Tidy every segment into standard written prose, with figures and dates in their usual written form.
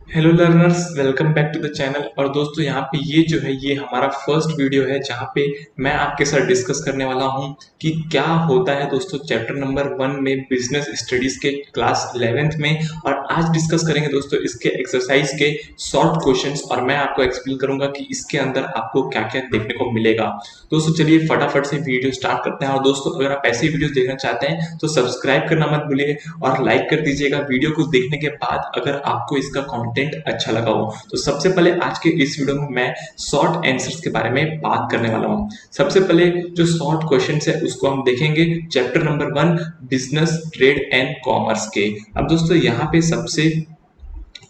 Hello learners, welcome back to the channel. और दोस्तों यहाँ पे ये जो है ये हमारा फर्स्ट वीडियो है जहाँ पे मैं आपके साथ डिस्कस करने वाला हूँ कि क्या होता है दोस्तों चैप्टर नंबर 1 में बिजनेस स्टडीज के क्लास 11th में। और आज डिस्कस करेंगे दोस्तों इसके एक्सरसाइज के शॉर्ट क्वेश्चंस और मैं आपको एक्सप्लेन करूंगा कि इसके अंदर आपको क्या क्या देखने को मिलेगा। दोस्तों चलिए फटाफट से वीडियो स्टार्ट करते हैं। और दोस्तों अगर आप ऐसे वीडियो देखना चाहते हैं तो सब्सक्राइब करना मत भूलिए और लाइक कर दीजिएगा वीडियो को देखने के बाद अगर आपको इसका कंटेंट अच्छा लगा हो। तो सबसे पहले आज के इस वीडियो में मैं शॉर्ट आंसर्स के बारे में बात करने वाला हूँ। सबसे पहले जो शॉर्ट क्वेश्चन है उसको हम देखेंगे chapter number 1 business trade and commerce के। अब दोस्तों यहाँ पे सबसे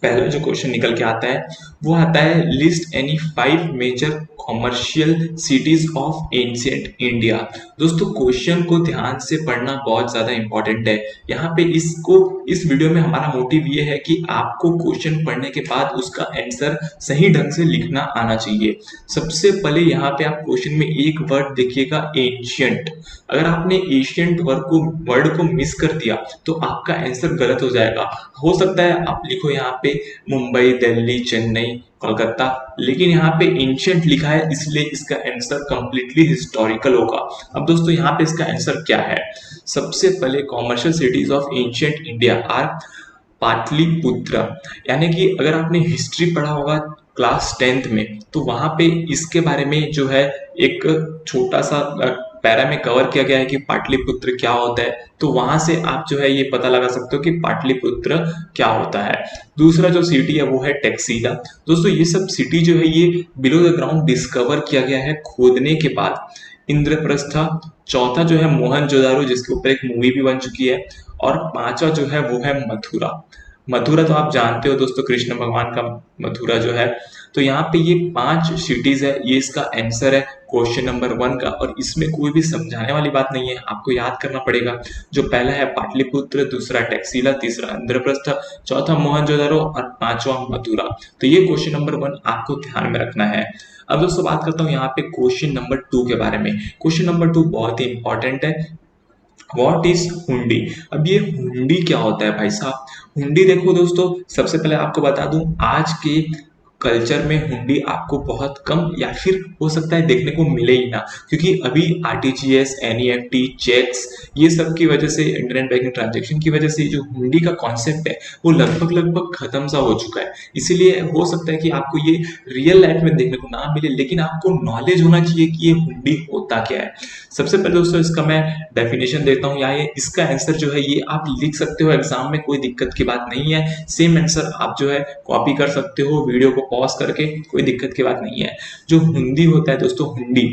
पहला जो क्वेश्चन निकल के आता है वो आता है list any 5 major commercial cities of ancient India. दोस्तों क्वेश्चन को ध्यान से पढ़ना बहुत ज्यादा इंपॉर्टेंट है। यहाँ पे इस वीडियो में हमारा मोटिव ये है कि आपको क्वेश्चन पढ़ने के बाद उसका आंसर सही ढंग से लिखना आना चाहिए। सबसे पहले यहाँ पे आप क्वेश्चन में एक वर्ड देखिएगा एंशिएंट। अगर आपने एशियंट वर्ड को मिस कर दिया तो आपका आंसर गलत हो जाएगा। हो सकता है आप लिखो यहाँ पे मुंबई, दिल्ली, चेन्नई, कोलकाता, लेकिन यहाँ पे एंशिएंट लिखा है इसलिए इसका आंसर कंप्लीटली हिस्टोरिकल होगा। अब दोस्तों यहाँ पे इसका आंसर क्या है? सबसे पहले commercial cities of ancient India are Pataliputra. यानी कि अगर आपने हिस्ट्री पढ़ा होगा क्लास 10th में तो वहां पे इसके बारे में जो है एक छोटा सा पैरा में कवर किया गया है कि पाटलिपुत्र क्या होता है। तो वहां से आप जो है ये पता लगा सकते हो कि पाटलिपुत्र क्या होता है। दूसरा जो सिटी है वो है टैक्सीला। दोस्तों ये सब सिटी जो है ये बिलो द ग्राउंड डिस्कवर किया गया है खोदने के बाद। इंद्रप्रस्था। चौथा जो है मोहनजोदारो जिसके ऊपर एक मूवी भी बन चुकी है। और पांचवा जो है वो है मथुरा। मथुरा तो आप जानते हो दोस्तों कृष्ण भगवान का मथुरा जो है। तो यहाँ पे ये 5 सिटीज है, ये इसका आंसर है क्वेश्चन नंबर 1 का। और इसमें कोई भी समझाने वाली बात नहीं है, आपको याद करना पड़ेगा। जो पहला है पाटलिपुत्र, दूसरा टैक्सीला, तीसरा इंद्रप्रस्थ, चौथा मोहनजोदारो और पांचवा मथुरा। तो ये क्वेश्चन नंबर 1 आपको ध्यान में रखना है। अब दोस्तों बात करता हूँ यहाँ पे क्वेश्चन नंबर 2 के बारे में। क्वेश्चन नंबर 2 बहुत ही इंपॉर्टेंट है। व्हाट इज हुंडी? अब ये हुंडी क्या होता है भाई साहब? हुंडी देखो दोस्तों, सबसे पहले आपको बता दूं आज के कल्चर में हुंडी आपको बहुत कम या फिर हो सकता है देखने को मिले ही ना, क्योंकि अभी आरटीजीएस, एनईएफटी, चेक्स ये सब की वजह से, इंटरनेट बैंकिंग ट्रांजैक्शन की वजह से जो हुंडी का कॉन्सेप्ट है वो लगभग लगभग खत्म सा हो चुका है। इसीलिए हो सकता है कि आपको ये रियल लाइफ में देखने को ना मिले, लेकिन आपको नॉलेज होना चाहिए कि ये हुंडी होता क्या है। सबसे पहले दोस्तों इसका मैं डेफिनेशन देता हूँ, या ये इसका आंसर जो है ये आप लिख सकते हो एग्जाम में, कोई दिक्कत की बात नहीं है। सेम आंसर आप जो है कॉपी कर सकते हो वीडियो को पॉज करके, कोई दिक्कत की बात नहीं है। जो हुंडी होता है दोस्तों, हुंडी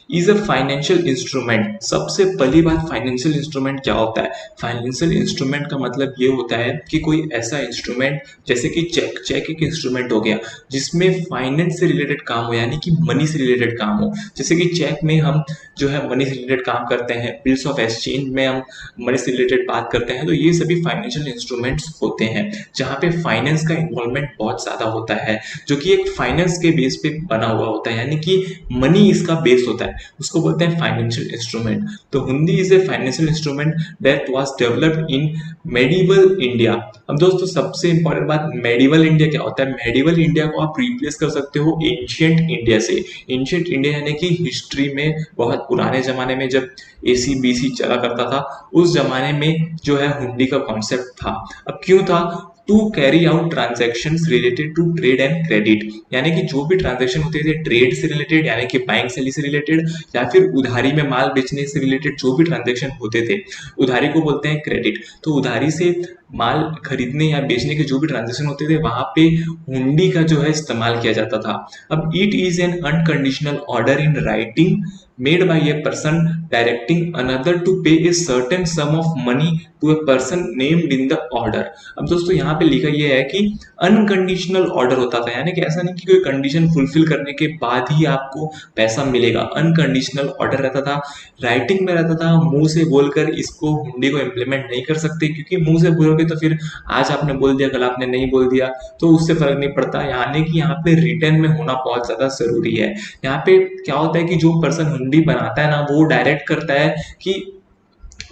इज अ फाइनेंशियल इंस्ट्रूमेंट। सबसे पहली बात, फाइनेंशियल इंस्ट्रूमेंट क्या होता है? फाइनेंशियल इंस्ट्रूमेंट का मतलब ये होता है कि कोई ऐसा इंस्ट्रूमेंट जैसे कि चेक। चेक एक इंस्ट्रूमेंट हो गया जिसमें फाइनेंस से रिलेटेड काम हो, यानी कि मनी से रिलेटेड काम हो। जैसे कि चेक में हम जो है मनी से रिलेटेड काम करते हैं, बिल्स ऑफ एक्सचेंज में हम मनी से रिलेटेड बात करते हैं। तो ये सभी फाइनेंशियल इंस्ट्रूमेंट्स होते हैं जहाँ पे फाइनेंस का इन्वॉल्वमेंट बहुत ज्यादा होता है, जो कि एक फाइनेंस के बेस पे बना हुआ होता है, यानी कि मनी इसका बेस होता है, उसको बोलते हैं फाइनेंशियल इंस्ट्रूमेंट। तो हुंडी is a financial instrument that was developed in medieval India. अब दोस्तों सबसे इंपॉर्टेंट बात, मेडिवल इंडिया क्या होता है? मेडिवल इंडिया को आप रिप्लेस कर सकते हो एंशिएंट इंडिया से। एंशिएंट इंडिया यानी कि हिस्ट्री में बहुत पुराने जमाने में जब एसीबीसी चला करता था, उस जमाने में जो है हुंडी का कॉन्सेप्ट था। अब क्यों था? To carry out transaction related to trade and credit. यानी कि जो भी ट्रांजेक्शन होते थे ट्रेड से रिलेटेड, यानी कि बाइंग सेलिंग से रिलेटेड, या फिर उधारी में माल बेचने से रिलेटेड जो भी ट्रांजेक्शन होते थे, उधारी को बोलते हैं क्रेडिट। तो उधारी से माल खरीदने या बेचने के जो भी ट्रांजेक्शन होते थे वहां पे हुंडी का जो है इस्तेमाल किया जाता था। अब it is an unconditional order in writing made by a person directing another to pay a certain sum of money to a person named in the order। अब दोस्तों यहाँ पे लिखा ये है कि अनकंडीशनल ऑर्डर होता था, यानी कि ऐसा नहीं कि कोई कंडीशन फुलफिल करने के बाद ही आपको पैसा मिलेगा। अनकंडीशनल ऑर्डर रहता था, राइटिंग में रहता था। मुंह से बोलकर इसको हुंडी को इम्प्लीमेंट नहीं कर सकते, क्योंकि मुंह से बोलोगे तो फिर आज आपने बोल दिया कल आपने नहीं बोल दिया तो उससे फर्क नहीं पड़ता। यानी कि यहाँ पे रिटर्न में होना बहुत ज्यादा जरूरी है। यहाँ पे क्या होता है कि जो पर्सन हुंडी बनाता है ना वो डायरेक्ट करता है कि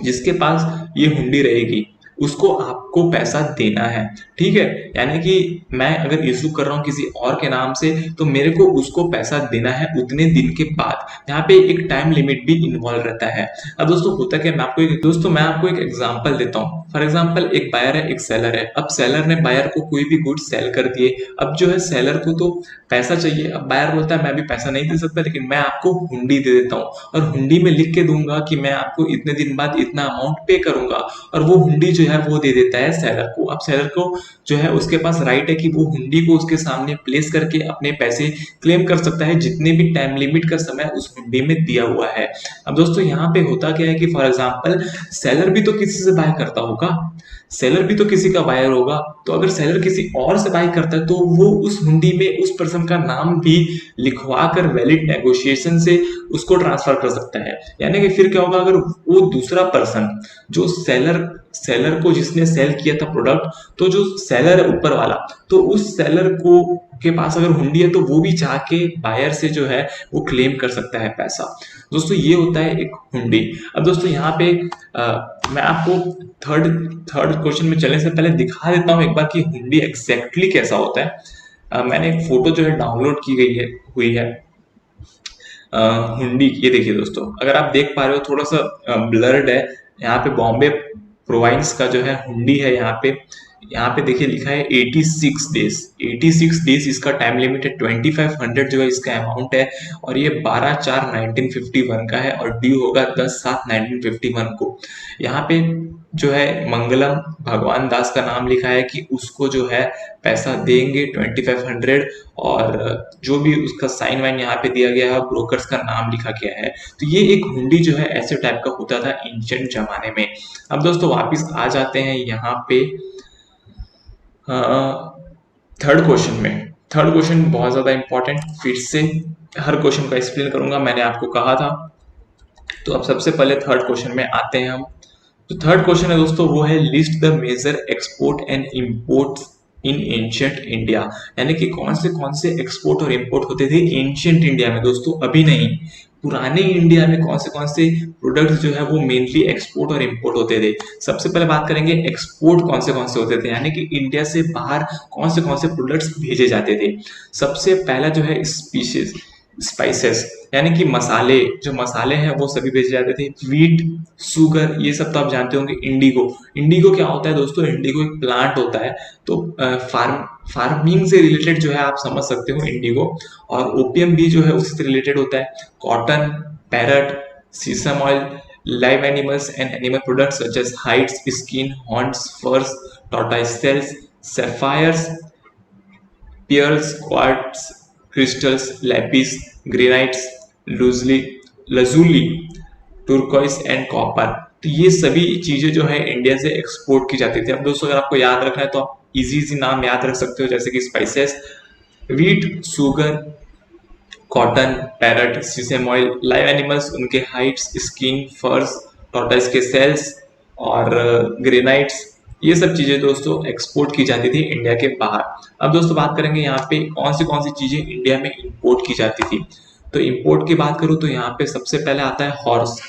जिसके पास ये हुंडी रहेगी उसको आपको पैसा देना है, ठीक है। यानी कि मैं अगर इशू कर रहा हूँ किसी और के नाम से तो मेरे को उसको पैसा देना है उतने दिन के बाद। यहाँ पे एक टाइम लिमिट भी इन्वॉल्व रहता है। अब दोस्तों होता क्या, मैं आपको एक एग्जांपल देता हूँ। फॉर एग्जांपल एक बायर है, एक सेलर है। अब सेलर ने बायर को कोई भी गुड सेल कर दिए। अब जो है सेलर को तो पैसा चाहिए। अब बायर बोलता है मैं भी पैसा नहीं दे सकता, लेकिन मैं आपको हुंडी दे देता हूँ और हुंडी में लिख के दूंगा कि मैं आपको इतने दिन बाद इतना अमाउंट पे करूंगा, और वो हुंडी जो है वो दे देता है सेलर को। अब सेलर को जो है उसके पास राइट है कि वो हुंडी को उसके सामने प्लेस करके अपने पैसे क्लेम कर सकता है जितने भी टाइम लिमिट का समय उस हुंडी में दिया हुआ है। अब दोस्तों यहाँ पे होता क्या है कि फॉर एग्जांपल सेलर भी तो किसी से बाय करता होगा, सेलर भी तो किसी का बायर होगा। तो अगर सेलर किसी और से बाय करता है तो वो उस हुंडी में उस पर्सन का नाम भी लिखवा कर वैलिड नेगोशिएशन से उसको ट्रांसफर कर सकता है। यानी कि फिर क्या होगा, अगर वो दूसरा पर्सन जो सेलर सेलर को जिसने सेल किया था प्रोडक्ट, तो जो सेलर है ऊपर वाला, तो उस सेलर को के पास अगर हुंडी है तो वो भी चाह के बायर से जो है वो क्लेम कर सकता है पैसा। दोस्तों ये होता है एक हुंडी। अब दोस्तों यहाँ पे मैं आपको थर्ड थर्ड क्वेश्चन में चलने से पहले दिखा देता हूँ एक बार कि हुंडी एग्जैक्टली कैसा होता है। मैंने एक फोटो जो है डाउनलोड की गई है हुई है हुंडी। ये देखिए दोस्तों, अगर आप देख पा रहे हो थोड़ा सा ब्लर्ड है। यहाँ पे बॉम्बे प्रोविंस का जो है हुंडी है। यहाँ पे देखिए लिखा है 86 डेज। 86 डेज इसका टाइम लिमिट है। 2500 जो है इसका अमाउंट है, और ये 12/4/1951 का है और ड्यू होगा 10/7/1951 को। यहाँ पे जो है मंगलम भगवान दास का नाम लिखा है कि उसको जो है पैसा देंगे 2500, और जो भी उसका साइन वाइन यहाँ पे दिया गया है, ब्रोकर्स का नाम लिखा गया है। तो ये एक हुंडी जो है ऐसे टाइप का होता था एंशिएंट जमाने में। अब दोस्तों वापिस आ जाते हैं यहाँ पे थर्ड क्वेश्चन में। थर्ड क्वेश्चन बहुत ज्यादा इंपॉर्टेंट, फिर से हर क्वेश्चन का एक्सप्लेन करूंगा, मैंने आपको कहा था। तो अब सबसे पहले थर्ड क्वेश्चन में आते हैं हम। तो थर्ड क्वेश्चन है दोस्तों, वो है list the major export and import in ancient India. यानी कि कौन से एक्सपोर्ट और इंपोर्ट होते थे एंशिएंट इंडिया में दोस्तों, अभी नहीं, पुराने इंडिया में कौन से प्रोडक्ट्स जो है वो मेनली एक्सपोर्ट और इंपोर्ट होते थे। सबसे पहले बात करेंगे एक्सपोर्ट कौन से होते थे, यानी कि इंडिया से बाहर कौन से प्रोडक्ट्स भेजे जाते थे। सबसे पहला जो है स्पीशीज स्पाइसेस, यानी कि मसाले, जो मसाले हैं वो सभी भेजे जाते थे। वीट, शुगर, ये सब तो आप जानते होंगे। इंडिगो क्या होता है दोस्तों, इंडिगो एक प्लांट होता है। तो फार्मिंग से रिलेटेड जो है आप समझ सकते हो इंडिगो। और ओपियम भी जो है उससे रिलेटेड होता है। Cotton, parrot, sesame oil, live animals and animal products such as hides, skin, horns, furs, tortoise shells, sapphires, pearls, quartz, crystals, lapis, granites, lazuli, turquoise and copper. तो ये सभी चीजें जो है इंडिया से एक्सपोर्ट की जाती थी। अब दोस्तों अगर आपको याद रखना है तो आप इजी नाम याद रख सकते हो, जैसे कि spices, wheat, sugar, cotton, parrot, सीसम ऑयल, लाइव एनिमल्स, उनके हाइट्स, स्किन, फर्स, टॉर्टाइस के सेल्स और ग्रेनाइट्स, ये सब चीजें दोस्तों एक्सपोर्ट की जाती थी इंडिया के बाहर। अब दोस्तों बात करेंगे यहाँ पे कौन सी चीजें इंडिया में इंपोर्ट की जाती थी। तो इंपोर्ट की बात करूँ तो यहाँ पे सबसे पहले आता है हॉर्स।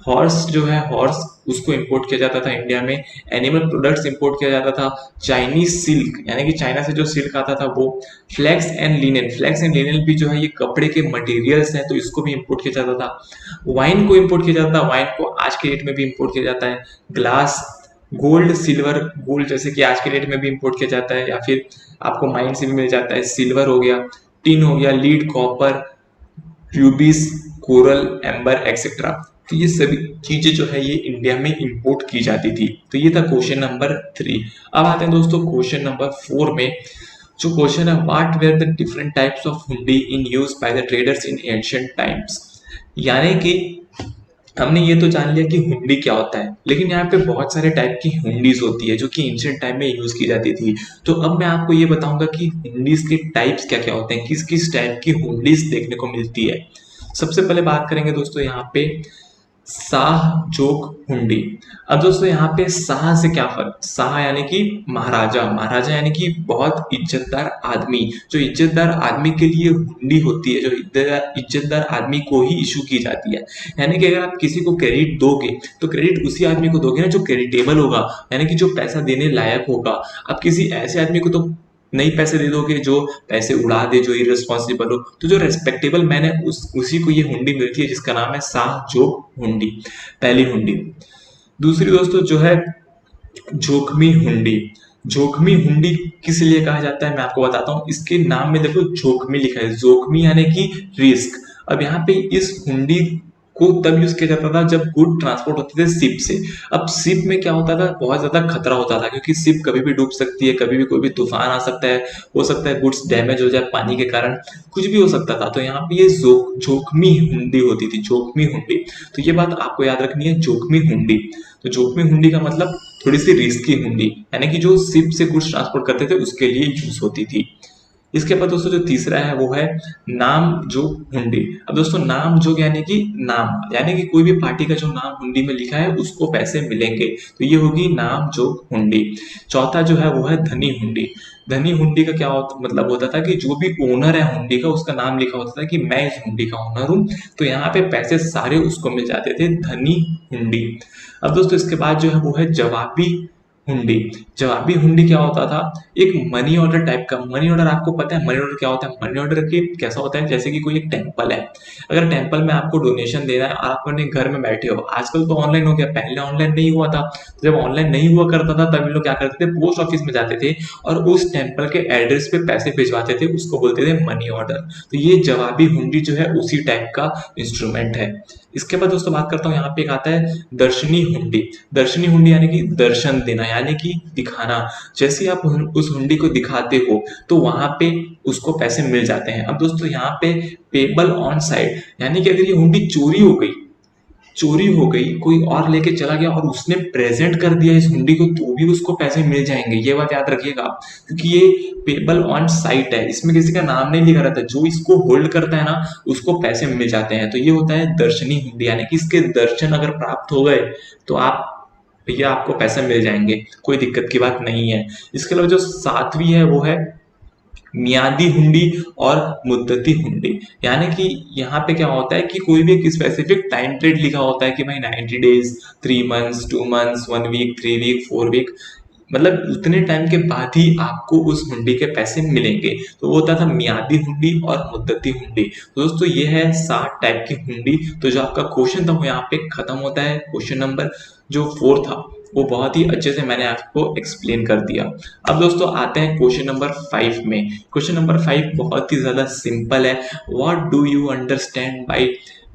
हॉर्स जो है, हॉर्स उसको इंपोर्ट किया जाता था इंडिया में। एनिमल प्रोडक्ट्स इंपोर्ट किया जाता था। चाइनीज सिल्क, यानी कि चाइना से जो सिल्क आता था वो। Flax and linen, flax and linen भी जो है ये कपड़े के मटेरियल्स हैं, तो इसको भी इंपोर्ट किया जाता था। वाइन को इंपोर्ट किया जाता था, वाइन को आज के डेट में भी इंपोर्ट किया जाता है। ग्लास, गोल्ड, सिल्वर, गोल्ड जैसे कि आज के डेट में भी इंपोर्ट किया जाता है, या फिर आपको माइन से भी मिल जाता है। सिल्वर हो गया, टिन हो गया, lead, copper, रूबीज, coral, amber etcetera. तो ये सभी चीजें जो है ये इंडिया में इंपोर्ट की जाती थी। तो ये था क्वेश्चन नंबर 3। अब आते हैं दोस्तों क्वेश्चन नंबर 4 में। जो क्वेश्चन है, what were the different types of hundi in use by the traders in ancient times. यानी कि हमने ये तो जान लिया कि हुंडी क्या होता है, लेकिन यहाँ पे बहुत सारे टाइप की हुंडीज होती है जो कि एंशिएंट टाइम में यूज की जाती थी। तो अब मैं आपको ये बताऊंगा कि हुंडीज के टाइप्स क्या क्या होते हैं, किस किस टाइप की हुंडीज देखने को मिलती है। सबसे पहले बात करेंगे दोस्तों यहाँ पे शाह जोक हुंडी। अब दोस्तों यहाँ पे शाह से क्या फर्क, शाह यानी कि महाराजा, महाराजा यानी कि बहुत इज्जतदार आदमी, जो इज्जतदार आदमी के लिए हुंडी होती है, जो इज्जतदार आदमी को ही इशू की जाती है। यानी कि अगर आप किसी को क्रेडिट दोगे तो क्रेडिट उसी आदमी को दोगे ना जो क्रेडिटेबल होगा, यानी कि जो पैसा देने लायक होगा। अब किसी ऐसे आदमी को तो नहीं पैसे दे दोगे जो पैसे उड़ा दे, जो इररिस्पॉन्सिबल हो। तो जो रेस्पेक्टेबल मैन है उसी को ये हुंडी मिलती है, जिसका नाम है शाह जोक हुंडी, पहली हुंडी। दूसरी दोस्तों जो है जोखमी हुंडी। जोखमी हुंडी किस लिए कहा जाता है मैं आपको बताता हूँ। इसके नाम में देखो जोखमी लिखा है, जोखमी यानी कि रिस्क। अब यहाँ पे इस हुंडी को तब यूज किया जाता था जब गुड ट्रांसपोर्ट होते थे शिप से। अब शिप में क्या होता था, बहुत ज्यादा खतरा होता था, क्योंकि शिप कभी भी डूब सकती है, कभी भी कोई भी तूफान आ सकता है, हो सकता है गुड्स डैमेज हो जाए पानी के कारण, कुछ भी हो सकता था। तो यहाँ पे ये जोखमी हुंडी होती थी, जोखमी हुंडी। तो ये बात आपको याद रखनी है, जोखमी हुंडी। तो जोखमी हुंडी का मतलब थोड़ी सी रिस्की हुंडी, यानी कि जो शिप से कुछ ट्रांसपोर्ट करते थे उसके लिए यूज होती थी। इसके बाद दोस्तों जो तीसरा है वो है नाम जोग हुंडी। अब दोस्तों नाम जोग यानी कि नाम, यानी कि कोई भी पार्टी का जो नाम हुंडी में लिखा है उसको पैसे मिलेंगे, तो ये होगी नाम जोग हुंडी। चौथा जो है वो है धनी हुंडी। धनी हुंडी का क्या मतलब होता था कि जो भी ओनर है हुंडी का, उसका नाम लिखा होता था कि मैं इस हुंडी का ओनर हूँ, तो यहाँ पे पैसे सारे उसको मिल जाते थे, धनी हुंडी। अब दोस्तों इसके बाद जो है वो है जवाबी हुंडी। जवाबी हुंडी क्या होता था, एक मनी ऑर्डर टाइप का। मनी ऑर्डर आपको पता है मनी ऑर्डर क्या होता है, मनी ऑर्डर के कैसा होता है, जैसे कि कोई एक टेम्पल है, अगर टेम्पल में आपको डोनेशन देना है और आप अपने घर में बैठे हो, आजकल तो ऑनलाइन हो गया, पहले ऑनलाइन नहीं हुआ था। तो जब ऑनलाइन नहीं हुआ करता था तब लोग क्या करते थे, पोस्ट ऑफिस में जाते थे और उस टेम्पल के एड्रेस पे पैसे भिजवाते थे, उसको बोलते थे मनी ऑर्डर। तो ये जवाबी हुंडी जो है उसी टाइप का इंस्ट्रूमेंट है। इसके बाद दोस्तों बात करता हूँ, यहाँ पे एक आता है दर्शनी हुंडी। दर्शनी हुंडी यानी कि दर्शन देना, यानी कि दिखाना। जैसे आप उस हुंडी को दिखाते हो तो वहां पे उसको पैसे मिल जाते हैं। अब दोस्तों यहाँ पे पेबल ऑन साइड, यानी कि अगर ये हुंडी चोरी हो गई, चोरी हो गई, कोई और लेके चला गया और उसने प्रेजेंट कर दिया इस हुंडी को, तो भी उसको पैसे मिल जाएंगे, ये बात याद रखिएगा आप। क्योंकि ये पेबल ऑन साइट है, इसमें किसी का नाम नहीं लिखा रहता, जो इसको होल्ड करता है ना उसको पैसे मिल जाते हैं। तो ये होता है दर्शनी हुंडी, यानी कि इसके दर्शन अगर प्राप्त हो गए तो आप भैया आपको पैसे मिल जाएंगे, कोई दिक्कत की बात नहीं है। इसके अलावा जो सातवीं है वो है मियादी हुंडी और मुद्दती हुंडी। यानी कि यहाँ पे क्या होता है कि कोई भी एक स्पेसिफिक टाइम पीरियड लिखा होता है कि भाई 90 days, 3 months, 2 months, 1 week, 3 week, 4 week, मतलब उतने टाइम के बाद ही आपको उस हुंडी के पैसे मिलेंगे। तो वो होता था मियादी हुंडी और मुद्दती हुंडी। तो दोस्तों ये है 7 टाइप की हुंडी। तो जो आपका क्वेश्चन था वो यहाँ पे खत्म होता है। क्वेश्चन नंबर जो 4 था वो बहुत ही अच्छे से मैंने आपको एक्सप्लेन कर दिया। अब दोस्तों आते हैं क्वेश्चन नंबर 5 में। क्वेश्चन नंबर 5 बहुत ही ज्यादा सिंपल है। What do you understand by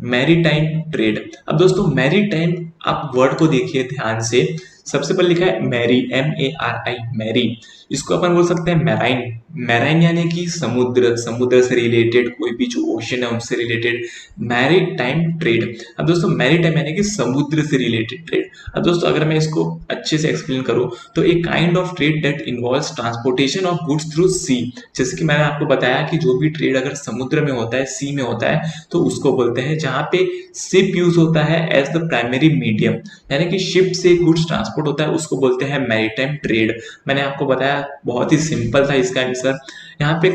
maritime trade. अब दोस्तों मैरीटाइम, आप वर्ड को देखिए ध्यान से। सबसे पहले लिखा है मैरी, MARI, मैरी। इसको अपन बोल सकते हैं मैराइन। मैराइन यानी कि समुद्र, समुद्र से रिलेटेड कोई भी जो ओशन है उनसे रिलेटेड मैरीटाइम ट्रेड। अब दोस्तों मैरीटाइम यानी कि समुद्र से रिलेटेड ट्रेड। अब दोस्तों अगर मैं इसको अच्छे से एक्सप्लेन करूं तो एक kind of trade that involves transportation of goods through sea. जैसे कि मैंने आपको बताया कि जो भी ट्रेड अगर समुद्र में होता है, सी में होता है, तो उसको बोलते हैं, जहां पे शिप यूज होता है एज द प्राइमरी मीडियम, यानी कि शिप से गुड्स ट्रांसपोर्ट होता है, उसको बोलते हैं मैरीटाइम ट्रेड। मैंने आपको बताया बहुत ही सिंपल था इसका आंसर। यहाँ पे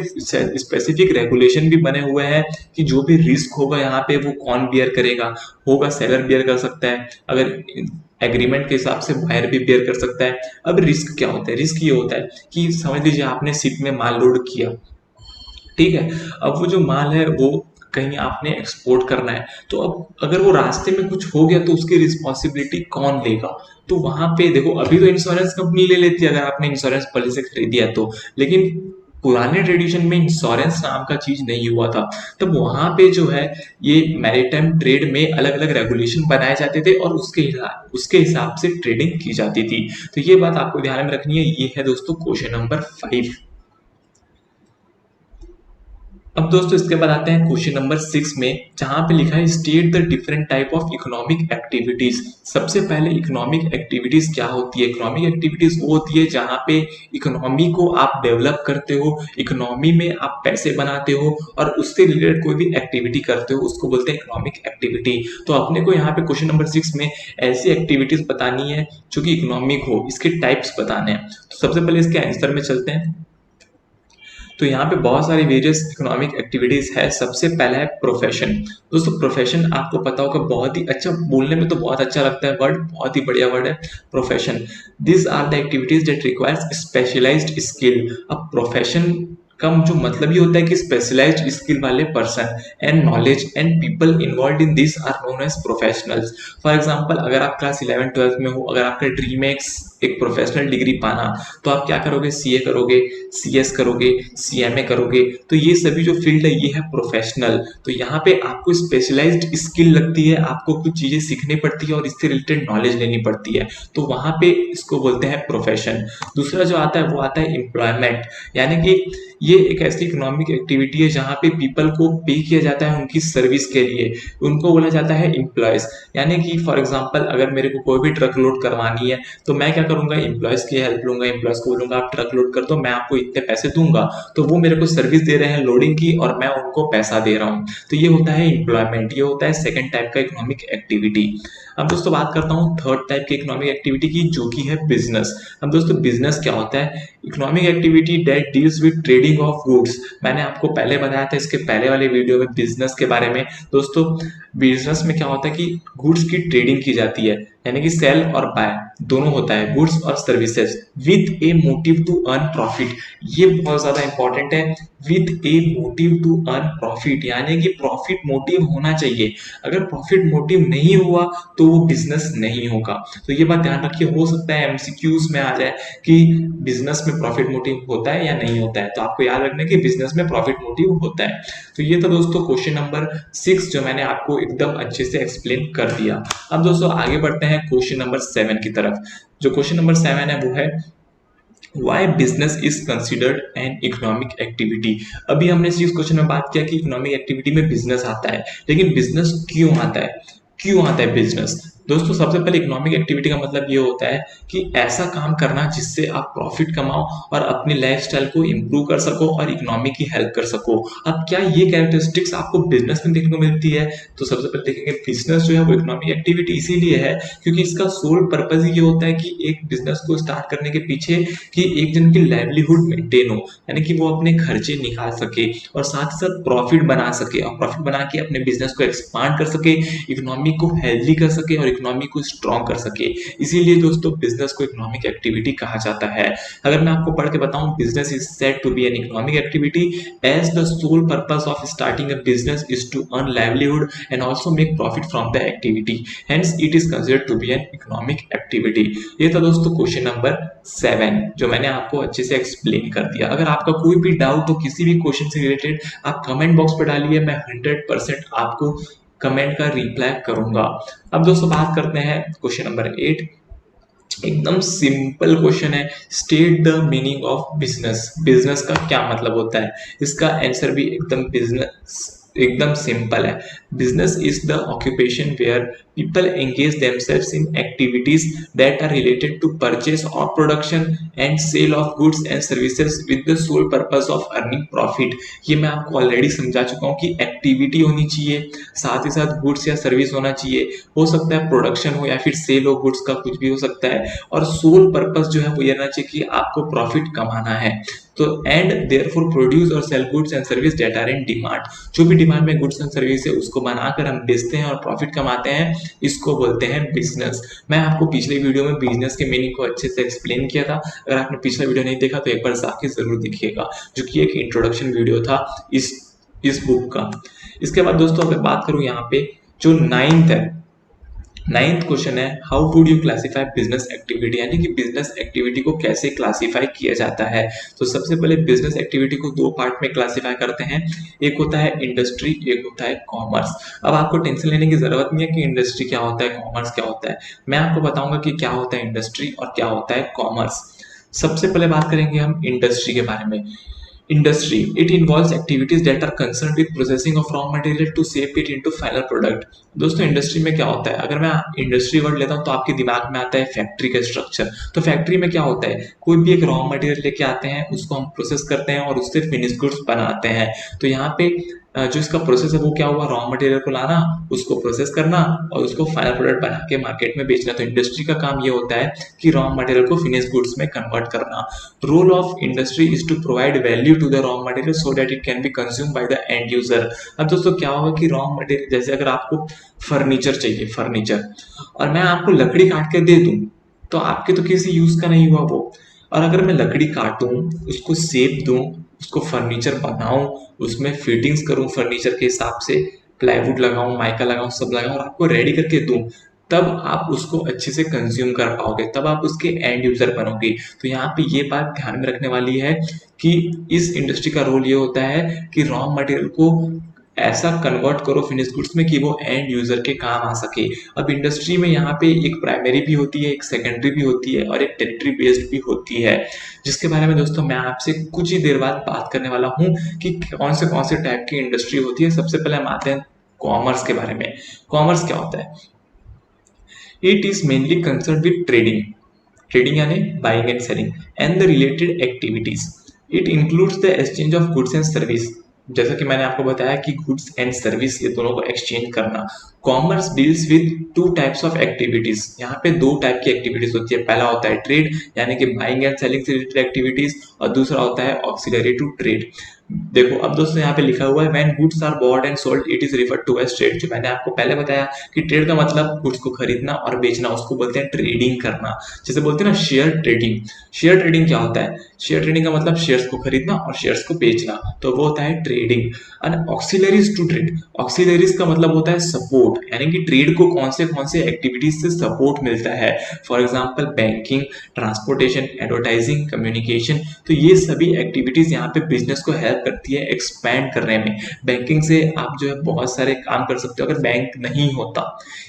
स्पेसिफिक रेगुलेशन भी बने हुए हैं कि जो भी रिस्क होगा यहाँ पे वो कौन बियर करेगा, होगा सेलर बियर कर सकता है, अगर एग्रीमेंट के हिसाब से बायर भी बेयर कर सकता है। अब रिस्क क्या होता है, रिस्क ये होता है कि समझ लीजिए आपने शिप में माल लोड किया, ठीक है, अब वो जो माल है वो कहीं आपने एक्सपोर्ट करना है, तो अब अगर वो रास्ते में कुछ हो गया तो उसकी रिस्पॉन्सिबिलिटी कौन लेगा। तो वहां पे देखो, अभी तो इंश्योरेंस कंपनी ले लेती है अगर आपने इंश्योरेंस पॉलिसी खरीदी है तो, लेकिन पुराने ट्रेडिशन में इंश्योरेंस नाम का चीज नहीं हुआ था। तब वहां पे जो है ये मैरीटाइम ट्रेड में अलग अलग रेगुलेशन बनाए जाते थे और उसके हिसाब से ट्रेडिंग की जाती थी। तो ये बात आपको ध्यान में रखनी है। ये है दोस्तों क्वेश्चन नंबर 5। अब दोस्तों इसके बाद आते हैं क्वेश्चन नंबर 6 में, जहां पे लिखा है state the different type of economic activities. सबसे पहले इकोनॉमिक एक्टिविटीज क्या होती है? इकोनॉमिक एक्टिविटीज वो होती है जहां पे इकोनॉमी को आप डेवलप करते हो, इकोनॉमी में आप पैसे बनाते हो और उससे रिलेटेड कोई भी एक्टिविटी करते हो, उसको बोलते हैं इकोनॉमिक एक्टिविटी। तो अपने को यहाँ पे क्वेश्चन नंबर 6 में ऐसी एक्टिविटीज बतानी है जो कि इकोनॉमिक हो, इसके टाइप्स बताने हैं। तो सबसे पहले इसके आंसर में चलते हैं। तो यहाँ पे बहुत सारी वेरियस इकोनॉमिक एक्टिविटीज है। सबसे पहला है प्रोफेशन। दोस्तों प्रोफेशन आपको पता होगा, बहुत ही अच्छा, बोलने में तो बहुत अच्छा लगता है वर्ड, बहुत ही बढ़िया वर्ड है profession. This are the activities that requires specialised skill. अब प्रोफेशन का जो मतलब ये होता है कि स्पेशलाइज्ड स्किल वाले person and knowledge and people involve in this are known as professionals. For example, अगर आप क्लास 11-12 में हो, अगर आपका ड्रीम है एक प्रोफेशनल डिग्री पाना, तो आप क्या करोगे? सीए करोगे, सीएस करोगे, सीएमए करोगे। तो ये सभी जो फील्ड है ये है प्रोफेशनल। तो यहाँ पे आपको स्पेशलाइज्ड स्किल लगती है, आपको कुछ चीजें सीखनी पड़ती है और इससे रिलेटेड नॉलेज लेनी पड़ती है, तो वहां पे इसको बोलते हैं प्रोफेशन। दूसरा जो आता है वो आता है एम्प्लॉयमेंट, यानी कि ये एक ऐसी इकोनॉमिक एक्टिविटी है जहाँ पे पीपल को पे किया जाता है उनकी सर्विस के लिए, उनको बोला जाता है एम्प्लॉयज। यानी कि फॉर एग्जांपल, अगर मेरे को कोई भी ट्रक लोड करवानी है तो मैं क्या करूंगा? एम्प्लॉयज की हेल्प लूंगा, एम्प्लॉयज को बोलूंगा आप ट्रक लोड कर दो, मैं आपको इतने पैसे दूंगा। तो वो मेरे को सर्विस दे रहे हैं लोडिंग की और मैं उनको पैसा दे रहा हूँ। तो ये होता है एम्प्लॉयमेंट, ये होता है सेकंड टाइप का इकोनॉमिक एक्टिविटी। अब दोस्तों बात करता हूँ थर्ड टाइप की इकोनॉमिक एक्टिविटी की, जो कि है बिजनेस। अब दोस्तों बिजनेस क्या होता है? Economic activity that deals with trading of goods. मैंने आपको पहले बताया था इसके पहले वाले वीडियो में बिजनेस के बारे में। दोस्तों बिजनेस में क्या होता है कि गुड्स की ट्रेडिंग की जाती है, यानी कि सेल और बाय दोनों होता है, गुड्स और services, with a motive to earn profit. ये बहुत ज्यादा इंपॉर्टेंट है, with a motive to earn profit, यानी कि प्रॉफिट मोटिव होना चाहिए। अगर प्रॉफिट मोटिव नहीं हुआ तो वो बिजनेस नहीं होगा। तो ये बात ध्यान रखिए, हो सकता है एमसीक्यूज में आ जाए कि बिजनेस में प्रॉफिट मोटिव होता है या नहीं होता है, तो आपको याद रखना है कि बिजनेस में प्रॉफिट मोटिव होता है। तो ये था दोस्तों क्वेश्चन नंबर 6 जो मैंने आपको एकदम अच्छे से एक्सप्लेन कर दिया। अब दोस्तों आगे बढ़ते हैं क्वेश्चन नंबर 7 की तरफ। जो क्वेश्चन नंबर 7 है वो है why business is considered an economic activity. अभी हमने इस क्वेश्चन में बात किया कि इकोनॉमिक एक्टिविटी में बिजनेस आता है, लेकिन बिजनेस क्यों आता है? क्यों आता है बिजनेस? दोस्तों सबसे पहले इकोनॉमिक एक्टिविटी का मतलब ये होता है कि ऐसा काम करना जिससे आप प्रॉफिट कमाओ और अपनी लाइफस्टाइल को इंप्रूव कर सको और इकोनॉमी की हेल्प कर सको। अब क्या ये कैरेक्टरिस्टिक्स आपको बिजनेस में देखने को मिलती है? तो सबसे पहले देखेंगे बिजनेस जो है वो इकोनॉमिक एक्टिविटी इसीलिए है क्योंकि इसका सोल पर्पज ही ये होता है कि एक बिजनेस को स्टार्ट करने के पीछे कि एक जन की लाइवलीहुड मेंटेन हो, यानी कि वो अपने खर्चे निकाल सके और साथ ही साथ प्रॉफिट बना सके और प्रॉफिट बना के अपने बिजनेस को एक्सपांड कर सके, इकोनॉमी को हेल्दी कर सके और इकोनॉमी को स्ट्रॉन्ग कर सके। इसीलिए दोस्तों बिजनेस को इकोनॉमिक एक्टिविटी कहा जाता है। अगर मैं आपको पढ़ के बताऊं, business is said to be an economic activity as the sole purpose of starting a business is to earn livelihood and also make profit from the activity, hence it is considered to be an economic activity. ये था दोस्तों question number 7 जो मैंने आपको अच्छे से explain कर दिया। अगर आपका कोई भी डाउट हो किसी भी क्वेश्चन से रिलेटेड, आप कमेंट बॉक्स पर डालिए, मैं 100% आपको कमेंट का रिप्लाई करूंगा। अब दोस्तों बात करते हैं क्वेश्चन नंबर 8। एकदम सिंपल क्वेश्चन है, state the meaning of business. Business का क्या मतलब होता है? इसका आंसर भी एकदम सिंपल है। Business is the occupation where people engage themselves in activities that are related to purchase or production and sale of goods and services with the sole purpose of earning profit। ये मैं आपको already समझा चुका हूँ कि activity होनी चाहिए, साथ ही साथ गुड्स या सर्विस होना चाहिए, हो सकता है प्रोडक्शन हो या फिर सेल हो गुड्स का, कुछ भी हो सकता है, और सोल पर्पस जो है वो ये रहना चाहिए कि आपको प्रॉफिट कमाना है। तो एंड देयरफॉर प्रोड्यूस और sell goods and service that are in demand. जो भी डिमांड में गुड्स एंड सर्विस है उसको बनाकर हम बेचते हैं और प्रॉफिट कमाते हैं, इसको बोलते हैं बिजनेस। मैं आपको पिछले वीडियो में बिजनेस के मीनिंग को अच्छे से एक्सप्लेन किया था। अगर आपने पिछला वीडियो नहीं देखा तो एक बार जाके जरूर देखिएगा, जो कि एक इंट्रोडक्शन वीडियो था इस बुक का। इसके बाद दोस्तों अगर बात करूं यहाँ पे जो नाइन्थ क्वेश्चन है, how would you classify business activity, यानी कि बिजनेस एक्टिविटी को कैसे क्लासिफाई किया जाता है। तो सबसे पहले बिजनेस एक्टिविटी को दो पार्ट में क्लासिफाई करते हैं, एक होता है इंडस्ट्री, एक होता है कॉमर्स। अब आपको टेंशन लेने की जरूरत नहीं है कि इंडस्ट्री क्या होता है, कॉमर्स क्या होता है, मैं आपको बताऊंगा कि क्या होता है इंडस्ट्री और क्या होता है कॉमर्स। सबसे पहले बात करेंगे हम इंडस्ट्री के बारे में। Industry it involves activities that are concern with processing of raw material to shape it into final product. दोस्तों इंडस्ट्री में क्या होता है, अगर मैं इंडस्ट्री वर्ड लेता हूँ तो आपके दिमाग में आता है फैक्ट्री का स्ट्रक्चर। तो फैक्ट्री में क्या होता है, कोई भी एक रॉ मटेरियल लेके आते हैं, उसको हम प्रोसेस करते हैं और उससे फिनिश गुड्स बनाते हैं। तो यहाँ पे जो इसका प्रोसेस है वो क्या हुआ, रॉ मटेरियल को लाना, उसको प्रोसेस करना और उसको फाइनल प्रोडक्ट बना के मार्केट में बेचना। तो इंडस्ट्री का काम ये होता है कि रॉ मटेरियल को फिनिश गुड्स में कन्वर्ट करना। Role of industry is to provide value to the raw material so that it can be consume by the end user. अब दोस्तों क्या होगा कि रॉ मटेरियल, जैसे अगर आपको फर्नीचर चाहिए, फर्नीचर, और मैं आपको लकड़ी काट के दे दूं तो आपके तो किसी यूज का नहीं हुआ वो। और अगर मैं लकड़ी काटूं, उसको शेप दूं, उसको फर्नीचर बनाऊं, उसमें फिटिंग्स करूं फर्नीचर के हिसाब से, प्लाईवुड लगाऊं, माइका लगाऊं, सब लगाऊं और आपको रेडी करके दूं, तब आप उसको अच्छे से कंज्यूम कर पाओगे, तब आप उसके एंड यूजर बनोगे। तो यहाँ पे ये बात ध्यान में रखने वाली है कि इस इंडस्ट्री का रोल ये होता है कि रॉ मटेरियल को ऐसा कन्वर्ट करो फिनिश गुड्स में कि वो एंड यूजर के काम आ सके। अब इंडस्ट्री में यहाँ पे एक प्राइमरी भी होती है, एक सेकेंडरी भी होती है और एक टेरिटरी बेस्ड भी होती है, जिसके बारे में दोस्तों मैं आपसे कुछ ही देर बाद बात करने वाला हूँ कि कौन से टाइप की इंडस्ट्री होती है। सबसे पहले हम आते हैं कॉमर्स के बारे में। कॉमर्स क्या होता है? It is mainly concern with trading, trading यानी buying and selling and the related activities. It includes the exchange of goods and service, जैसा कि मैंने आपको बताया कि गुड्स एंड सर्विस ये दोनों को एक्सचेंज करना। Commerce deals with two types of activities, यहाँ पे दो टाइप की एक्टिविटीज होती है। पहला होता है ट्रेड यानी कि बाइंग एंड सेलिंग से रिलेटेड एक्टिविटीज, और दूसरा होता है ऑक्सिलरी टू ट्रेड। देखो अब दोस्तों यहाँ पे लिखा हुआ है when goods are bought and sold it is referred to as trade. जो मैंने आपको पहले बताया कि ट्रेड का मतलब गुड्स को खरीदना और बेचना, उसको बोलते हैं ट्रेडिंग करना। जैसे बोलते हैं ना शेयर ट्रेडिंग। शेयर ट्रेडिंग क्या होता है? शेयर ट्रेडिंग का मतलब शेयर्स को खरीदना और शेयर्स को बेचना, तो वो होता है trading. And auxiliaries to trade, auxiliaries का मतलब होता है सपोर्ट, यानी कि ट्रेड को कौन से एक्टिविटीज से सपोर्ट मिलता है। For example banking, transportation, advertising, communication. तो ये सभी एक्टिविटीज यहाँ पे बिजनेस को हेल्प करती है एक्सपैंड करने में। बैंकिंग से आप जो है बहुत सारे काम कर सकते हो। अगर बैंक नहीं होता,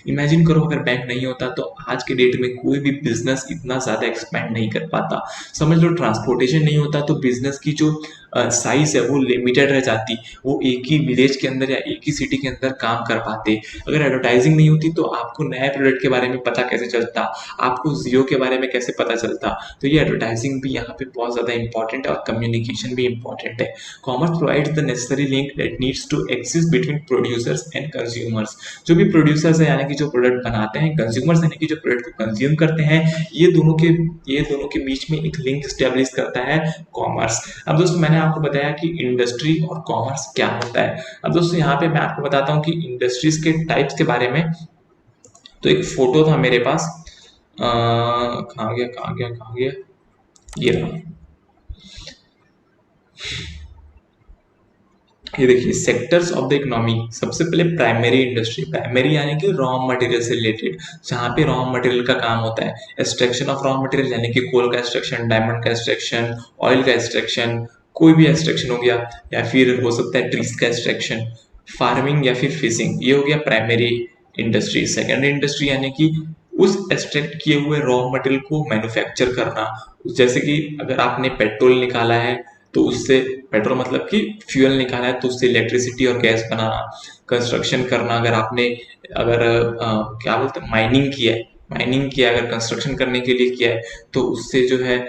इमेजिन करो अगर बैंक नहीं होता तो आज के डेट में कोई भी बिजनेस इतना ज्यादा एक्सपैंड नहीं कर पाता। समझ लो ट्रांसपोर्टेशन नहीं होता तो बिजनेस की जो साइज है वो लिमिटेड रह जाती, वो एक ही विलेज के अंदर या एक ही सिटी के अंदर काम कर पाते। अगर एडवर्टाइजिंग नहीं होती तो आपको नए प्रोडक्ट के बारे में पता कैसे चलता, आपको जियो के बारे में कैसे पता चलता। तो ये एडवर्टाइजिंग भी यहाँ पे बहुत ज्यादा इंपॉर्टेंट है और कम्युनिकेशन भी इंपॉर्टेंट है। Commerce provides the necessary link that needs to exist between producers and consumers. जो भी प्रोड्यूसर्स है यानी कि जो प्रोडक्ट बनाते हैं, कंज्यूमर्स यानी कि जो प्रोडक्ट को कंज्यूम करते हैं, ये दोनों के बीच में एक लिंक स्टैब्लिश करता है कॉमर्स। अब दोस्तों मैंने आपको बताया कि इंडस्ट्री और कॉमर्स क्या होता है। अब दोस्तों यहाँ पे मैं आपको बताता हूँ कि इंडस्ट्रीज के टाइप्स के बारे में। तो एक फोटो था मेरे पास, कहाँ गया, ये रहा। ये देखिए सेक्टर्स ऑफ द इकोनॉमी। सबसे पहले प्राइमरी इंडस्ट्री, प्राइमरी यानी कि रॉ मटेरियल से रिलेटेड, जहाँ पे रॉ मटेरियल का काम होता है। एक्सट्रैक्शन ऑफ रॉ मटेरियल यानी कि कोल का एक्सट्रैक्शन, डायमंड का एक्सट्रैक्शन, ऑयल का एक्सट्रैक्शन, कोई भी एक्सट्रैक्शन हो गया, या फिर हो सकता है ट्रीज का एक्सट्रैक्शन, फार्मिंग या फिर फिशिंग, ये हो गया प्राइमरी इंडस्ट्री। सेकेंडरी इंडस्ट्री यानी कि उस एक्सट्रैक्ट किए हुए रॉ मटेरियल को मैन्युफैक्चर करना। जैसे कि अगर आपने पेट्रोल निकाला है तो उससे, पेट्रोल मतलब कि फ्यूल निकाला है तो उससे इलेक्ट्रिसिटी और गैस बनाना। कंस्ट्रक्शन करना, अगर आपने क्या बोलते हैं माइनिंग किया अगर कंस्ट्रक्शन करने के लिए किया है तो उससे जो है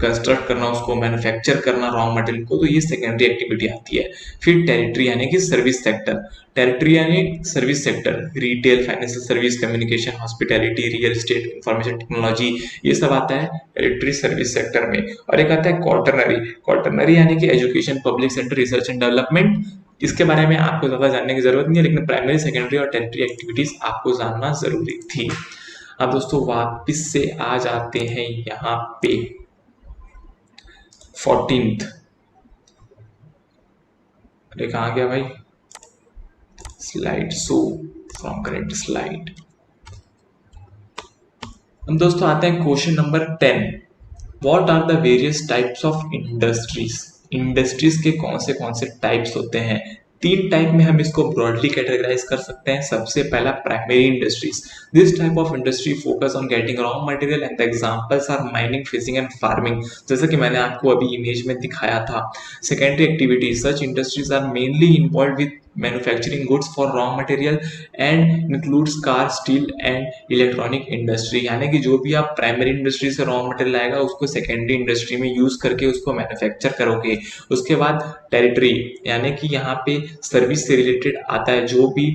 कंस्ट्रक्ट करना, उसको मैन्युफैक्चर करना रॉ मटेरियल को, तो ये सेकेंडरी एक्टिविटी आती है। फिर टेरिटरी यानी कि सर्विस सेक्टर, टेरिटरी यानी service sector, retail, financial service, communication, hospitality, real estate, information technology, ये सब आता है टेरिटरी सर्विस सेक्टर में। और एक आता है क्वार्टरनरी, क्वार्टरनरी यानी कि education, public sector, research and development. इसके बारे में आपको ज्यादा जानने की जरूरत नहीं है, लेकिन प्राइमरी, सेकेंडरी और टेरिटरी एक्टिविटीज आपको जानना जरूरी थी। अब दोस्तों वापिस से आ जाते हैं यहाँ पे 14th। अरे कहाँ गया भाई slide show, from correct slide. हम दोस्तों आते हैं question number 10। What are the various types of industries? Industries के कौन से टाइप्स होते हैं? तीन टाइप में हम इसको ब्रॉडली कैटेगराइज कर सकते हैं। सबसे पहला primary industries, this type of industry focus on getting raw material and the examples are mining, fishing and farming, जैसा कि मैंने आपको अभी इमेज में दिखाया था। Secondary activities, such industries are mainly involve with manufacturing goods for raw material and includes car, steel and electronic industry, यानी कि जो भी आप प्राइमरी इंडस्ट्री से रॉ मटेरियल आएगा उसको सेकेंडरी इंडस्ट्री में यूज करके उसको मैन्युफैक्चर करोगे। उसके बाद टेरिटरी, यानी कि यहाँ पे सर्विस से रिलेटेड आता है, जो भी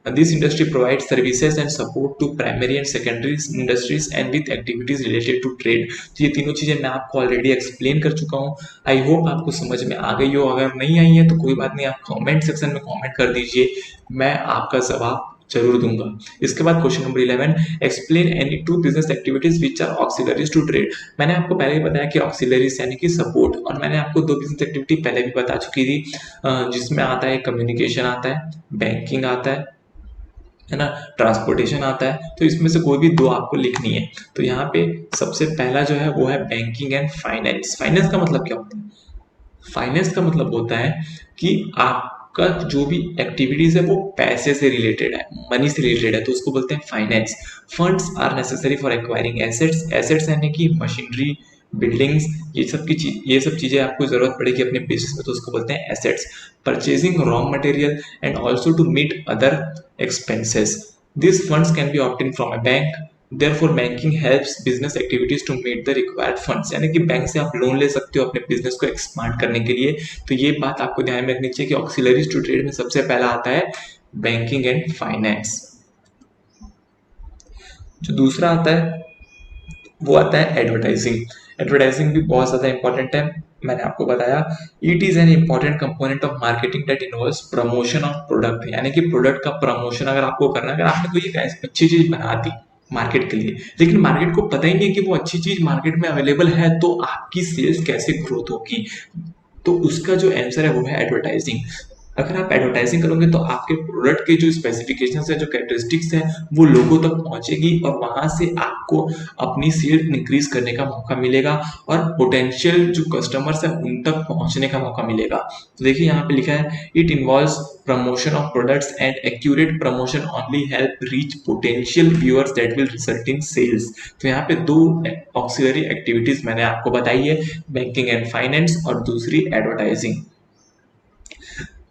this industry provide services and support to primary and secondary industries and with activities related to trade. ये तीनों चीजें मैं आपको ऑलरेडी एक्सप्लेन कर चुका हूँ। आई होप आपको समझ में आ गई हो। अगर नहीं आई है तो कोई बात नहीं, आप कमेंट सेक्शन में कमेंट कर दीजिए, मैं आपका जवाब जरूर दूंगा। इसके बाद question number 11, explain any two business activities which are auxiliaries to trade. मैंने आपको पहले ही बताया कि ऑक्सिलरीज यानी कि सपोर्ट, और मैंने आपको दो बिजनेस एक्टिविटी पहले भी बता चुकी थी, जिसमें आता है कम्युनिकेशन आता है, बैंकिंग आता है ना, ट्रांसपोर्टेशन आता है। तो इसमें से कोई भी दो आपको लिखनी है। तो यहाँ पे सबसे पहला जो है वो है बैंकिंग एंड फाइनेंस। फाइनेंस का मतलब क्या होता है? फाइनेंस का मतलब होता है कि आपका जो भी एक्टिविटीज है वो पैसे से रिलेटेड है, मनी से रिलेटेड है, तो उसको बोलते हैं finance. Funds are necessary for acquiring assets, assets यानी कि मशीनरी, बिल्डिंग्स, ये सब चीजें आपको जरूरत पड़ेगी अपने बिजनेस में, तो उसको बोलते हैं assets. Purchasing raw material and also to meet other expenses, this funds can be obtain from a bank, Therefore, banking helps business activities to meet the required funds, यानी कि बैंक से आप लोन ले सकते हो अपने बिजनेस को expand करने के लिए। तो ये बात आपको ध्यान में रखनी चाहिए कि ऑक्सिलरीज टू ट्रेड में सबसे पहला आता है बैंकिंग एंड फाइनेंस। जो दूसरा आता है वो आता है एडवर्टाइजिंग। एडवर्टाइजिंग भी बहुत ज्यादा इंपॉर्टेंट है। मैंने आपको बताया it is an important component of marketing that involves promotion of product, यानी कि प्रोडक्ट का प्रमोशन अगर आपको करना है, अगर आपने कोई एक अच्छी चीज बना दी मार्केट के लिए, लेकिन मार्केट को पता ही नहीं है कि वो अच्छी चीज मार्केट में अवेलेबल है, तो आपकी सेल्स कैसे ग्रोथ होगी? तो उसका जो आंसर है वो है एडवर्टाइजिंग। अगर आप एडवर्टाइजिंग करोगे तो आपके प्रोडक्ट के जो स्पेसिफिकेशंस है, जो कैरेक्टरिस्टिक्स है, वो लोगों तक पहुंचेगी और वहां से आपको अपनी सेल इंक्रीज करने का मौका मिलेगा और पोटेंशियल जो कस्टमर्स है उन तक पहुंचने का मौका मिलेगा। तो देखिए यहाँ पे लिखा है it involves promotion of products and accurate promotion only help reach potential viewers that will result in sales. तो यहाँ पे दो ऑक्सिलरी एक्टिविटीज मैंने आपको बताई है, बैंकिंग एंड फाइनेंस और दूसरी एडवर्टाइजिंग।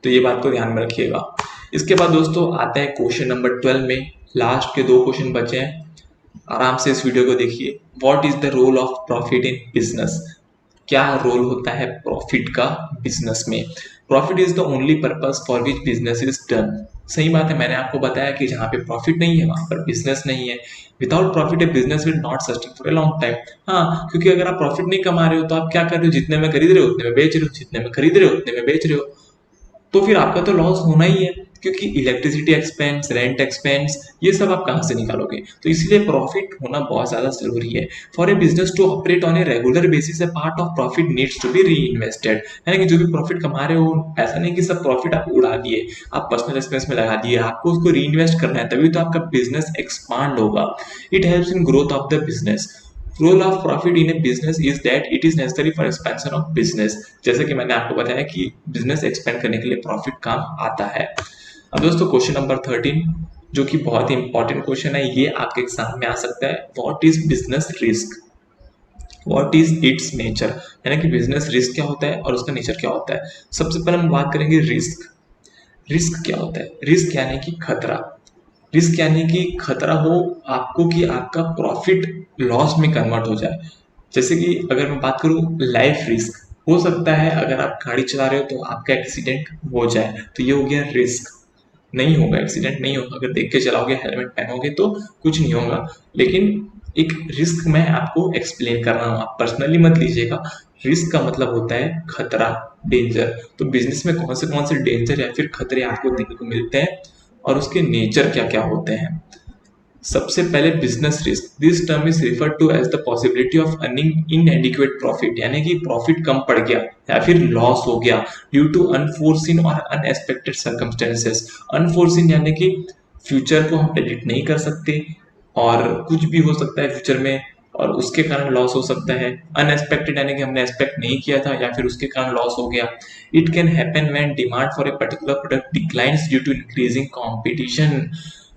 तो ये बात को ध्यान में रखिएगा। इसके बाद दोस्तों आते हैं क्वेश्चन नंबर 12 में, लास्ट के दो क्वेश्चन बचे हैं, आराम से इस वीडियो को देखिए। What is the role of profit in business? क्या रोल होता है प्रॉफिट का बिजनेस में? Profit is the only purpose for which business is done. सही बात है, मैंने आपको बताया कि जहाँ पे प्रॉफिट नहीं है वहां पर बिजनेस नहीं है। Without profit A business will not sustain for a long time. हाँ, क्योंकि अगर आप प्रॉफिट नहीं कमा रहे हो तो आप क्या कर रहे हो? जितने में खरीद रहे हो उतने में बेच रहे हो, जितने में खरीद रहे हो उतने में बेच रहे हो, तो फिर आपका तो लॉस होना ही है, क्योंकि इलेक्ट्रिसिटी एक्सपेंस, रेंट एक्सपेंस, ये सब आप कहाँ से निकालोगे? तो इसलिए प्रॉफिट होना बहुत ज्यादा जरूरी है। For a business to operate on a regular basis, a part of profit needs to be reinvested, यानी कि जो भी प्रॉफिट कमा रहे हो, ऐसा नहीं कि सब प्रॉफिट आप उड़ा दिए, आप पर्सनल एक्सपेंस में लगा दिए, आपको उसको री इन्वेस्ट करना है, तभी तो आपका बिजनेस एक्सपांड होगा। It helps in growth of the business. Role of profit in a business is that it is necessary for expansion of business. जैसे कि मैंने आपको बताया कि बिजनेस एक्सपेंड करने के लिए प्रॉफिट काम आता है। अब दोस्तों क्वेश्चन नंबर 13, जो कि बहुत ही इंपॉर्टेंट क्वेश्चन है, ये आपके एग्जाम में आ सकता है। What is business risk? What is it's nature? यानी कि बिजनेस रिस्क क्या होता है और उसका नेचर क्या होता है। सबसे पहले हम बात करेंगे रिस्क। रिस्क क्या होता है? रिस्क यानी कि खतरा। रिस्क यानी कि खतरा हो आपको कि आपका प्रॉफिट लॉस में कन्वर्ट हो जाए। जैसे कि अगर मैं बात करूं लाइफ रिस्क, हो सकता है अगर आप गाड़ी चला रहे हो तो आपका एक्सीडेंट हो जाए, तो ये हो गया रिस्क। नहीं होगा, एक्सीडेंट नहीं होगा, अगर देख के चलाओगे, हेलमेट पहनोगे तो कुछ नहीं होगा, लेकिन एक रिस्क मैं आपको एक्सप्लेन कर रहा हूँ, आप पर्सनली मत लीजिएगा। रिस्क का मतलब होता है खतरा, डेंजर। तो बिजनेस में कौन से डेंजर या फिर खतरे आपको देखने को मिलते हैं और उसके नेचर क्या क्या होते हैं। सबसे पहले business risk, this term is referred to as the possibility of earning inadequate profit, यानी कि प्रॉफिट कम पड़ गया या फिर लॉस हो गया ड्यू टू अनफोर्सिन और अनएक्सपेक्टेड सर्कमस्टेंसेस। अनफोर्सिन यानी कि फ्यूचर को हम प्रेडिक्ट नहीं कर सकते और कुछ भी हो सकता है फ्यूचर में, और उसके कारण लॉस हो सकता है। अनएक्सपेक्टेड यानी कि हमने एक्सपेक्ट नहीं किया था या फिर उसके कारण लॉस हो गया। It can happen when demand for a particular product declines due to increasing competition.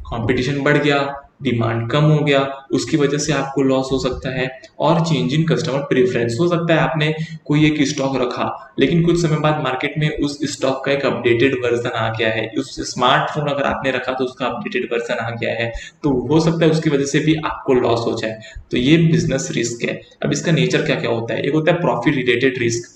Competition बढ़ गया, डिमांड कम हो गया, उसकी वजह से आपको लॉस हो सकता है। और चेंज इन कस्टमर प्रेफरेंस, हो सकता है आपने कोई एक स्टॉक रखा लेकिन कुछ समय बाद मार्केट में उस स्टॉक का एक अपडेटेड वर्जन आ गया है, उस स्मार्टफोन अगर आपने रखा तो उसका अपडेटेड वर्जन आ गया है, तो हो सकता है उसकी वजह से भी आपको लॉस हो जाए। तो ये बिजनेस रिस्क है। अब इसका नेचर क्या क्या होता है, एक होता है profit related risk.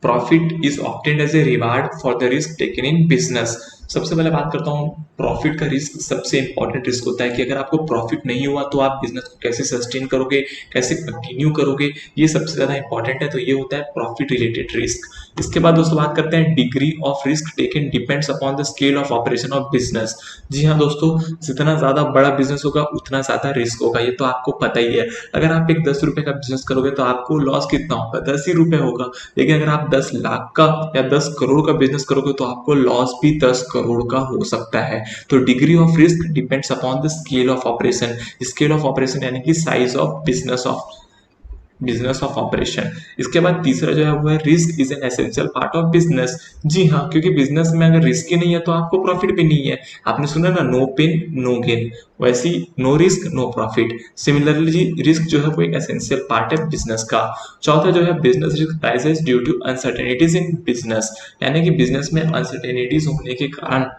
Profit is obtained as a reward for the risk taken in business. सबसे पहले बात करता हूँ प्रॉफिट का रिस्क। सबसे इंपॉर्टेंट रिस्क होता है कि अगर आपको प्रॉफिट नहीं हुआ तो आप बिजनेस को कैसे सस्टेन करोगे, कैसे कंटिन्यू करोगे, ये सबसे ज्यादा इंपॉर्टेंट है। तो ये होता है प्रॉफिट रिलेटेड रिस्क। इसके बाद दोस्तों बात करते हैं degree of risk taken depends upon the scale of operation of business. जी हाँ दोस्तों, जितना ज्यादा बड़ा बिजनेस होगा उतना ज्यादा रिस्क होगा, ये तो आपको पता ही है। अगर आप एक 10 रुपए का बिजनेस करोगे तो आपको लॉस कितना होगा, 10 ही रुपए होगा। लेकिन अगर आप 10 लाख का या 10 करोड़ का बिजनेस करोगे तो आपको लॉस भी 10 करोड़ का हो सकता है। तो degree of risk depends upon the scale of operation. Scale of operation यानी कि size of business of operation. इसके बाद तीसरा जो है वो है risk is an essential part of business. जी हाँ, क्योंकि बिजनेस में अगर रिस्क ही नहीं है तो आपको प्रॉफिट भी नहीं है। आपने सुना ना, नो पेन नो गेन, वैसी no risk no profit. Similarly risk जो है वो एक एसेंशियल पार्ट है बिजनेस का। चौथा जो है business risk arises due to uncertainties in business, यानी कि बिजनेस में अनसर्टेनिटीज होने के कारण।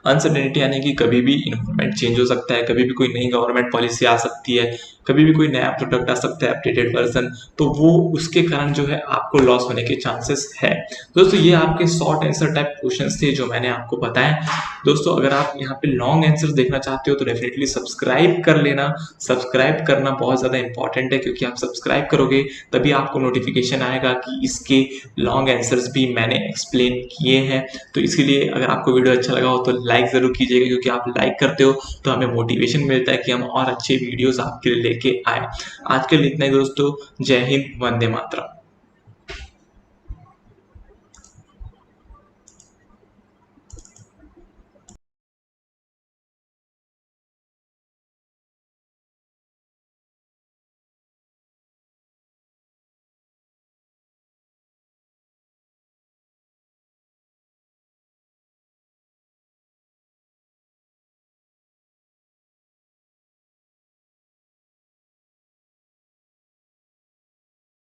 अनसर्टेनिटी यानी कि कभी भी इन्वायरमेंट चेंज हो सकता है, कभी भी कोई नई गवर्नमेंट पॉलिसी आ सकती है, कभी भी कोई नया प्रोडक्ट आ सकता है अपडेटेड वर्जन, तो वो उसके कारण जो है आपको लॉस होने के चांसेस है। दोस्तों ये आपके शॉर्ट आंसर टाइप क्वेश्चंस थे जो मैंने आपको बताए। दोस्तों अगर आप यहाँ पे लॉन्ग आंसर देखना चाहते हो तो डेफिनेटली सब्सक्राइब कर लेना। सब्सक्राइब करना बहुत ज़्यादा इंपॉर्टेंट है, क्योंकि आप सब्सक्राइब करोगे तभी आपको नोटिफिकेशन आएगा कि इसके लॉन्ग आंसर्स भी मैंने एक्सप्लेन किए हैं। तो इसीलिए अगर आपको वीडियो अच्छा लगा हो तो लाइक ज़रूर कीजिएगा, क्योंकि आप लाइक करते हो तो हमें मोटिवेशन मिलता है कि हम और अच्छे वीडियोस आपके लिए लेके आए। आज के लिए इतना ही दोस्तों। जय हिंद, वंदे मातरम।